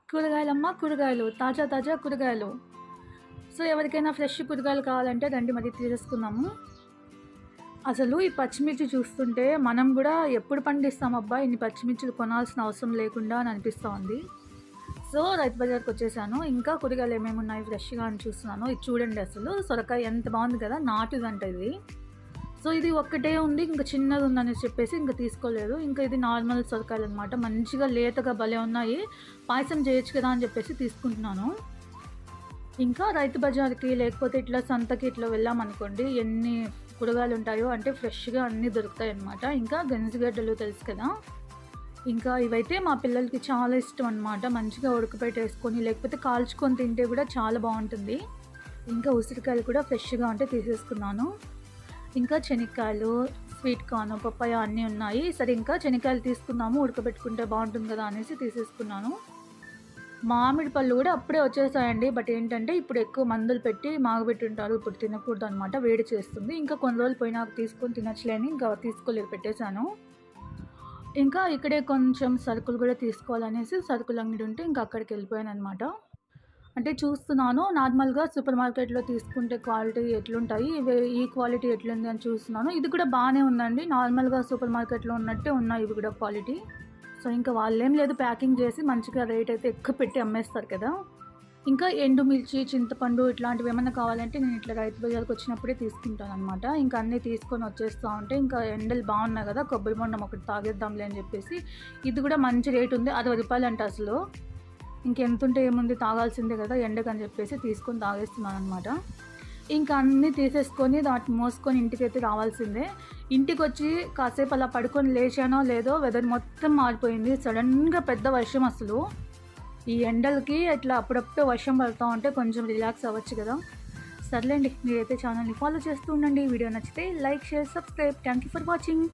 కూరగాయలమ్మ కూరగాయలు. తాజా తాజా కూరగాయలు. సో, ఎవరికైనా ఫ్రెష్ కూరగాయలు కావాలంటే రండి మరి తీసేసుకుందాము. అసలు ఈ పచ్చిమిర్చి చూస్తుంటే మనం గూడా ఎప్పుడు పండిస్తామబ్బా! ఇన్ని పచ్చిమిర్చిలు కొనాల్సిన అవసరం లేకుండా అని అనిపిస్తా ఉంది. సో, రైతు బజార్‌కొచ్చేసాను. ఇంకా కూరగాయలు ఏమేమున్నాయి ఫ్రెష్‌గా అని చూస్తున్నాను. ఇది చూడండి అసలు సొరకాయ ఎంత బావుంది కదా! నాటుదంట ఇది. సో, ఇది ఒక్కటే ఉంది. ఇంక చిన్నదుందనేసి చెప్పేసి ఇంక తీసుకోలేదు. ఇంకా ఇది నార్మల్ సొరకాయలనమాట. మంచిగా లేతగా భలే ఉన్నాయి. పాయసం చేయొచ్చు కదా అని చెప్పేసి తీసుకుంటున్నాను. ఇంకా రైతు బజార్‌కి లేకపోతే ఇట్లా సంతకి ఇట్లా వెళ్ళామనుకోండి ఎన్ని కూరగాయలుంటాయో అంటే ఫ్రెష్‌గా అన్నీ దొరుకుతాయన్నమాట. ఇంకా గెనుసుగడ్డలు తెలుసు కదా! ఇంకా ఇవైతే మా పిల్లలకి చాలా ఇష్టం అనమాట. మంచిగా ఉడకపెట్టేసుకొని లేకపోతే కాల్చుకొని తింటే కూడా చాలా బావుంటుంది. ఇంకా ఉసిరికాయలు కూడా ఫ్రెష్‌గా ఉంటే తీసేసుకున్నాను. ఇంకా శనక్కాయలు, స్వీట్ కార్న్, పపాయ అన్నీ ఉన్నాయి. సరే ఇంకా శనక్కాయలు తీసుకుందాము ఉడకబెట్టుకుంటే బావుంటుంది కదా అనేసి తీసేసుకున్నాను. మామిడి పళ్ళు కూడా అప్పుడే వచ్చేసాయండి. బట్ ఏంటంటే ఇప్పుడు ఎక్కువ మందులు పెట్టి మాగబెట్టుంటారు. ఇప్పుడు తినకూడదనమాట. వేడి చేస్తుంది. ఇంకా కొన్ని రోజులు పోయినాక తీసుకొని తినచ్చులే అని ఇంకా తీసుకోలేదు పెట్టేశాను. ఇంకా ఇక్కడే కొంచెం సరుకులు కూడా తీసుకోవాలనేసి సరుకుల అంగడి ఉంటే ఇంకా అక్కడికెళ్ళిపోయాననమాట. అంటే చూస్తున్నాను నార్మల్‌గా సూపర్ మార్కెట్‌లో తీసుకుంటే క్వాలిటీ ఎట్లుంటాయి, ఈ క్వాలిటీ ఎట్లుంది అని చూస్తున్నాను. ఇది కూడా బానే ఉందండి. నార్మల్‌గా సూపర్ మార్కెట్‌లో ఉన్నట్టే ఉన్నాయి ఇవి కూడా క్వాలిటీ. సో, ఇంకా వాళ్ళేం లేదు ప్యాకింగ్ చేసి మంచిగా రేట్ అయితే ఎక్కువ పెట్టి అమ్మేస్తారు కదా! ఇంకా ఎండుమిర్చి, చింతపండు ఇట్లాంటివేమన్నా కావాలంటే నేను ఇట్లా రైతు బజార్‌కొచ్చినప్పుడే తీసుకుంటాననమాట. ఇంకా అన్నీ తీసుకొని వచ్చేస్తా ఉంటే ఇంకా ఎండలు బాగున్నాయి కదా! కొబ్బరి బొండం ఒకటి తాగేద్దాంలే అని చెప్పేసి ఇది కూడా మంచి రేట్ ఉంది. రూ. 60 అసలు. ఇంకెంతుంటే ఏముంది తాగాల్సిందే కదా! ఎండకని చెప్పేసి తీసుకొని తాగేస్తున్నాననమాట. ఇంకా అన్నీ తీసేసుకొని దాన్ని మోసుకొని ఇంటికైతే రావాల్సిందే. ఇంటికొచ్చి కాసేపు అలా పడుకొని లేచానో లేదో వెదర్ మొత్తం మారిపోయింది. సడన్‌గా పెద్ద వర్షం అసలు. ఈ ఎండలకి ఇట్లా అప్పుడప్పుడు వర్షం పడతా ఉంటే కొంచెం రిలాక్స్ అవ్వచ్చు కదా! సర్లేండి మీరైతే ఛానల్‌ని ఫాలో చేస్తూ ఉండండి. వీడియో నచ్చితే like, share, subscribe. Thank you for watching.